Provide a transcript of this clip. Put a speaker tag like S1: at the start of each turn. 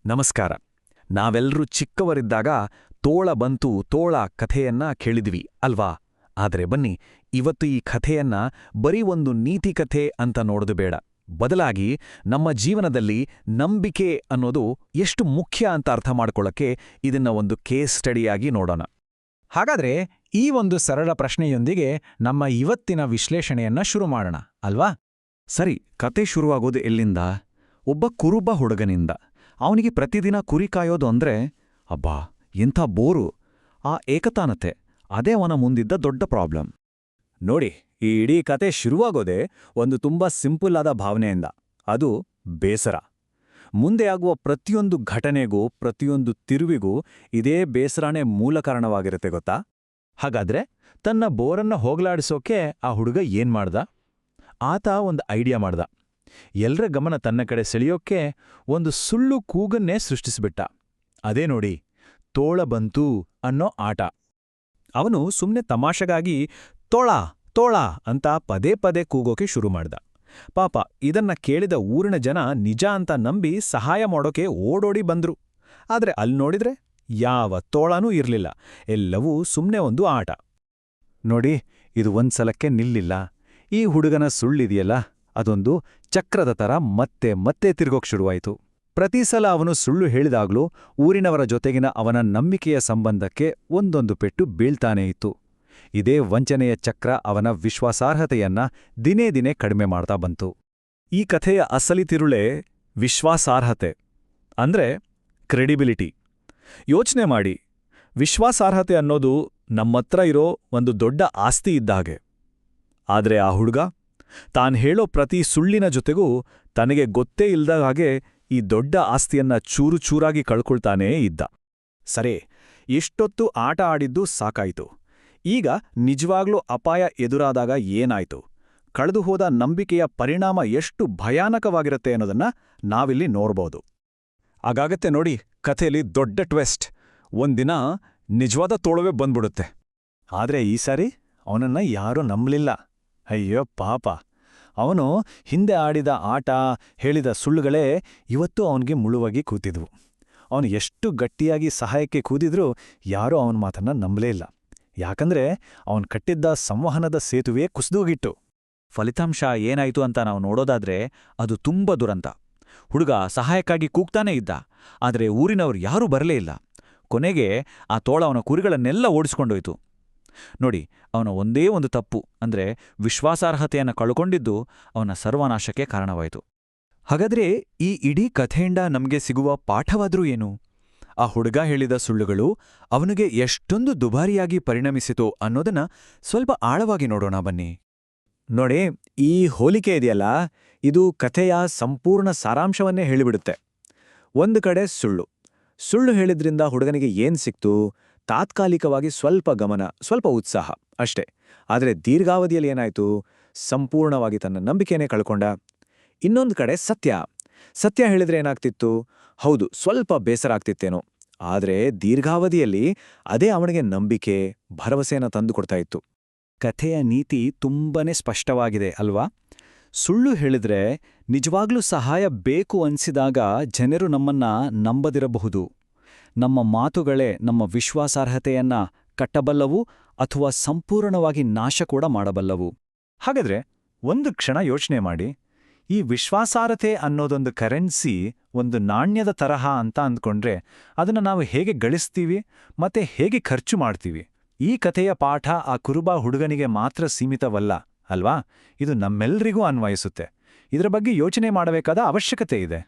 S1: ನಮಸ್ಕಾರ. ನಾವೆಲ್ಲರೂ ಚಿಕ್ಕವರಿದ್ದಾಗ ತೋಳ ಬಂತು ತೋಳ ಕಥೆಯನ್ನ ಕೇಳಿದ್ವಿ ಅಲ್ವಾ? ಆದರೆ ಬನ್ನಿ, ಇವತ್ತು ಈ ಕಥೆಯನ್ನ ಬರೀ ಒಂದು ನೀತಿ ಕಥೆ ಅಂತ ನೋಡೋದು ಬೇಡ. ಬದಲಾಗಿ ನಮ್ಮ ಜೀವನದಲ್ಲಿ ನಂಬಿಕೆ ಅನ್ನೋದು ಎಷ್ಟು ಮುಖ್ಯ ಅಂತ ಅರ್ಥ ಮಾಡ್ಕೊಳ್ಳೋಕ್ಕೆ ಇದನ್ನ ಒಂದು ಕೇಸ್ ಸ್ಟಡಿಯಾಗಿ ನೋಡೋಣ.
S2: ಹಾಗಾದ್ರೆ ಈ ಒಂದು ಸರಳ ಪ್ರಶ್ನೆಯೊಂದಿಗೆ ನಮ್ಮ ಇವತ್ತಿನ ವಿಶ್ಲೇಷಣೆಯನ್ನ ಶುರು ಮಾಡೋಣ ಅಲ್ವಾ?
S1: ಸರಿ, ಕತೆ ಶುರುವಾಗೋದು ಎಲ್ಲಿಂದ? ಒಬ್ಬ ಕುರುಬ ಹುಡುಗನಿಂದ. ಅವನಿಗೆ ಪ್ರತಿದಿನ ಕುರಿ ಕಾಯೋದು ಅಂದ್ರೆ ಅಬ್ಬಾ ಎಂಥ ಬೋರು. ಆ ಏಕತಾನತೆ, ಅದೇ ಅವನ ಮುಂದಿದ್ದ ದೊಡ್ಡ ಪ್ರಾಬ್ಲಮ್.
S3: ನೋಡಿ, ಈ ಇಡೀ ಕತೆ ಶುರುವಾಗೋದೇ ಒಂದು ತುಂಬಾ ಸಿಂಪಲ್ ಆದ ಭಾವನೆಯಿಂದ. ಅದು ಬೇಸರ. ಮುಂದೆ ಆಗುವ ಪ್ರತಿಯೊಂದು ಘಟನೆಗೂ ಪ್ರತಿಯೊಂದು ತಿರುವಿಗೂ ಇದೇ ಬೇಸರನೇ ಮೂಲ ಕಾರಣವಾಗಿರುತ್ತೆ ಗೊತ್ತಾ?
S2: ಹಾಗಾದ್ರೆ ತನ್ನ ಬೋರನ್ನ ಹೋಗಲಾಡಿಸೋಕೆ ಆ ಹುಡುಗ ಏನ್ ಮಾಡ್ದ? ಆತ ಒಂದು ಐಡಿಯಾ ಮಾಡ್ದ. ಎಲ್ರ ಗಮನ ತನ್ನ ಕಡೆ ಸೆಳೆಯೋಕೆ ಒಂದು ಸುಳ್ಳು ಕೂಗನ್ನೇ ಸೃಷ್ಟಿಸಿಬಿಟ್ಟ. ಅದೇ ನೋಡಿ, ತೋಳ ಬಂತು ಅನ್ನೋ ಆಟ. ಅವನು ಸುಮ್ನೆ ತಮಾಷೆಗಾಗಿ ತೋಳ ತೋಳ ಅಂತ ಪದೇ ಪದೇ ಕೂಗೋಕೆ ಶುರು ಮಾಡ್ದ. ಪಾಪ ಇದನ್ನ ಕೇಳಿದ ಊರಿನ ಜನ ನಿಜ ಅಂತ ನಂಬಿ ಸಹಾಯ ಮಾಡೋಕೆ ಓಡೋಡಿ ಬಂದ್ರು. ಆದ್ರೆ ಅಲ್ಲಿ ನೋಡಿದ್ರೆ ಯಾವ ತೋಳನೂ ಇರ್ಲಿಲ್ಲ. ಎಲ್ಲವೂ ಸುಮ್ನೆ ಒಂದು ಆಟ.
S3: ನೋಡಿ, ಇದು ಒಂದ್ಸಲಕ್ಕೆ ನಿಲ್ಲಿಲ್ಲ. ಈ ಹುಡುಗನ ಸುಳ್ಳಿದೆಯಲ್ಲ, ಅದೊಂದು ಚಕ್ರದ ಥರ ಮತ್ತೆ ಮತ್ತೆ ತಿರುಗೋಕ್ ಶುರುವಾಯಿತು. ಪ್ರತಿ ಸಲ ಅವನು ಸುಳ್ಳು ಹೇಳಿದಾಗ್ಲೂ ಊರಿನವರ ಜೊತೆಗಿನ ಅವನ ನಂಬಿಕೆಯ ಸಂಬಂಧಕ್ಕೆ ಒಂದೊಂದು ಪೆಟ್ಟು ಬೀಳ್ತಾನೇ ಇತ್ತು. ಇದೇ ವಂಚನೆಯ ಚಕ್ರ ಅವನ ವಿಶ್ವಾಸಾರ್ಹತೆಯನ್ನ ದಿನೇ ದಿನೇ ಕಡಿಮೆ ಮಾಡ್ತಾ ಬಂತು.
S1: ಈ ಕಥೆಯ ಅಸಲಿ ತಿರುಳೇ ವಿಶ್ವಾಸಾರ್ಹತೆ, ಅಂದ್ರೆ ಕ್ರೆಡಿಬಿಲಿಟಿ. ಯೋಚನೆ ಮಾಡಿ, ವಿಶ್ವಾಸಾರ್ಹತೆ ಅನ್ನೋದು ನಮ್ಮತ್ರ ಇರೋ ಒಂದು ದೊಡ್ಡ ಆಸ್ತಿ ಇದ್ದಾಗೆ. ಆದ್ರೆ ಆ ಹುಡುಗ ತಾನ್ ಹೇಳೋ ಪ್ರತಿ ಸುಳ್ಳಿನ ಜೊತೆಗೂ ತನಗೆ ಗೊತ್ತೇ ಇಲ್ದ ಹಾಗೆ ಈ ದೊಡ್ಡ ಆಸ್ತಿಯನ್ನ ಚೂರು ಚೂರಾಗಿ ಕಳ್ಕೊಳ್ತಾನೇ ಇದ್ದ. ಸರಿ, ಇಷ್ಟೊತ್ತು ಆಟ ಆಡಿದ್ದು ಸಾಕಾಯ್ತು. ಈಗ ನಿಜವಾಗ್ಲೂ ಅಪಾಯ ಎದುರಾದಾಗ ಏನಾಯ್ತು? ಕಳೆದುಹೋದ ನಂಬಿಕೆಯ ಪರಿಣಾಮ ಎಷ್ಟು ಭಯಾನಕವಾಗಿರುತ್ತೆ ಅನ್ನೋದನ್ನ ನಾವಿಲ್ಲಿ ನೋಡ್ಬೋದು. ಆಗಾಗತ್ತೆ ನೋಡಿ, ಕಥೆಯಲ್ಲಿ ದೊಡ್ಡ ಟ್ವೆಸ್ಟ್. ಒಂದಿನ ನಿಜವಾದ ತೋಳವೇ ಬಂದ್ಬಿಡುತ್ತೆ. ಆದ್ರೆ ಈ ಸಾರಿ ಅವನನ್ನ ಯಾರೂ ನಂಬಲಿಲ್ಲ. ಅಯ್ಯೋ ಪಾಪ, ಅವನು ಹಿಂದೆ ಆಡಿದ ಆಟ, ಹೇಳಿದ ಸುಳ್ಳುಗಳೇ ಇವತ್ತು ಅವನಿಗೆ ಮುಳುವಾಗಿ ಕೂತಿದ್ವು. ಅವನು ಎಷ್ಟು ಗಟ್ಟಿಯಾಗಿ ಸಹಾಯಕ್ಕೆ ಕೂದಿದ್ರೂ ಯಾರೂ ಅವನ ಮಾತನ್ನ ನಂಬಲೇ ಇಲ್ಲ. ಯಾಕಂದ್ರೆ ಅವನು ಕಟ್ಟಿದ್ದ ಸಂವಹನದ ಸೇತುವೆ ಕುಸಿದೋಗಿತ್ತು. ಫಲಿತಾಂಶ ಏನಾಯ್ತು ಅಂತ ನಾವು ನೋಡೋದಾದ್ರೆ ಅದು ತುಂಬ ದುರಂತ. ಹುಡುಗ ಸಹಾಯಕ್ಕಾಗಿ ಕೂಗ್ತಾನೇ ಇದ್ದ, ಆದರೆ ಊರಿನವರು ಯಾರೂ ಬರಲೇ ಇಲ್ಲ. ಕೊನೆಗೆ ಆ ತೋಳ ಅವನ ಕುರಿಗಳನ್ನೆಲ್ಲ ಓಡಿಸ್ಕೊಂಡೋಯ್ತು. ನೋಡಿ, ಅವನ ಒಂದೇ ಒಂದು ತಪ್ಪು ಅಂದ್ರೆ ವಿಶ್ವಾಸಾರ್ಹತೆಯನ್ನು ಕಳ್ಕೊಂಡಿದ್ದು ಅವನ ಸರ್ವನಾಶಕ್ಕೆ ಕಾರಣವಾಯಿತು. ಹಾಗಾದ್ರೆ ಈ ಇಡೀ ಕಥೆಯಿಂದ ನಮ್ಗೆ ಸಿಗುವ ಪಾಠವಾದ್ರೂ ಏನು? ಆ ಹುಡುಗ ಹೇಳಿದ ಸುಳ್ಳುಗಳು ಅವನಿಗೆ ಎಷ್ಟೊಂದು ದುಬಾರಿಯಾಗಿ ಪರಿಣಮಿಸಿತು ಅನ್ನೋದನ್ನ ಸ್ವಲ್ಪ ಆಳವಾಗಿ ನೋಡೋಣ ಬನ್ನಿ.
S3: ನೋಡಿ, ಈ ಹೋಲಿಕೆ ಇದೆಯಲ್ಲ, ಇದು ಕಥೆಯ ಸಂಪೂರ್ಣ ಸಾರಾಂಶವನ್ನೇ ಹೇಳಿಬಿಡುತ್ತೆ. ಒಂದು ಕಡೆ ಸುಳ್ಳು ಹೇಳಿದ್ರಿಂದ ಹುಡುಗನಿಗೆ ಏನ್ ಸಿಕ್ತು? ತಾತ್ಕಾಲಿಕವಾಗಿ ಸ್ವಲ್ಪ ಗಮನ, ಸ್ವಲ್ಪ ಉತ್ಸಾಹ ಅಷ್ಟೇ. ಆದರೆ ದೀರ್ಘಾವಧಿಯಲ್ಲಿ ಏನಾಯ್ತು? ಸಂಪೂರ್ಣವಾಗಿ ತನ್ನ ನಂಬಿಕೆನೇ ಕಳ್ಕೊಂಡ. ಇನ್ನೊಂದು ಕಡೆ ಸತ್ಯ ಹೇಳಿದ್ರೆ ಏನಾಗ್ತಿತ್ತು? ಹೌದು, ಸ್ವಲ್ಪ ಬೇಸರ ಆಗ್ತಿತ್ತೇನೋ, ಆದರೆ ದೀರ್ಘಾವಧಿಯಲ್ಲಿ ಅದೇ ಅವನಿಗೆ ನಂಬಿಕೆ, ಭರವಸೆಯನ್ನು ತಂದುಕೊಡ್ತಾ ಇತ್ತು.
S1: ಕಥೆಯ ನೀತಿ ತುಂಬನೇ ಸ್ಪಷ್ಟವಾಗಿದೆ ಅಲ್ವಾ? ಸುಳ್ಳು ಹೇಳಿದ್ರೆ ನಿಜವಾಗ್ಲೂ ಸಹಾಯ ಬೇಕು ಅನ್ಸಿದಾಗ ಜನರು ನಮ್ಮನ್ನ ನಂಬದಿರಬಹುದು. ನಮ್ಮ ಮಾತುಗಳೇ ನಮ್ಮ ವಿಶ್ವಾಸಾರ್ಹತೆಯನ್ನ ಕಟ್ಟಬಲ್ಲವು ಅಥವಾ ಸಂಪೂರ್ಣವಾಗಿ ನಾಶ ಕೂಡ ಮಾಡಬಲ್ಲವು.
S2: ಹಾಗಾದ್ರೆ ಒಂದು ಕ್ಷಣ ಯೋಚನೆ ಮಾಡಿ, ಈ ವಿಶ್ವಾಸಾರ್ಹತೆ ಅನ್ನೋದೊಂದು ಕರೆನ್ಸಿ, ಒಂದು ನಾಣ್ಯದ ತರಹ ಅಂತ ಅಂದ್ಕೊಂಡ್ರೆ ಅದನ್ನ ನಾವು ಹೇಗೆ ಗಳಿಸ್ತೀವಿ ಮತ್ತೆ ಹೇಗೆ ಖರ್ಚು ಮಾಡ್ತೀವಿ? ಈ ಕಥೆಯ ಪಾಠ ಆ ಕುರುಬ ಹುಡುಗನಿಗೆ ಮಾತ್ರ ಸೀಮಿತವಲ್ಲ ಅಲ್ವಾ? ಇದು ನಮ್ಮೆಲ್ಲರಿಗೂ ಅನ್ವಯಿಸುತ್ತೆ. ಇದರ ಬಗ್ಗೆ ಯೋಚನೆ ಮಾಡಬೇಕಾದ ಅವಶ್ಯಕತೆ ಇದೆ.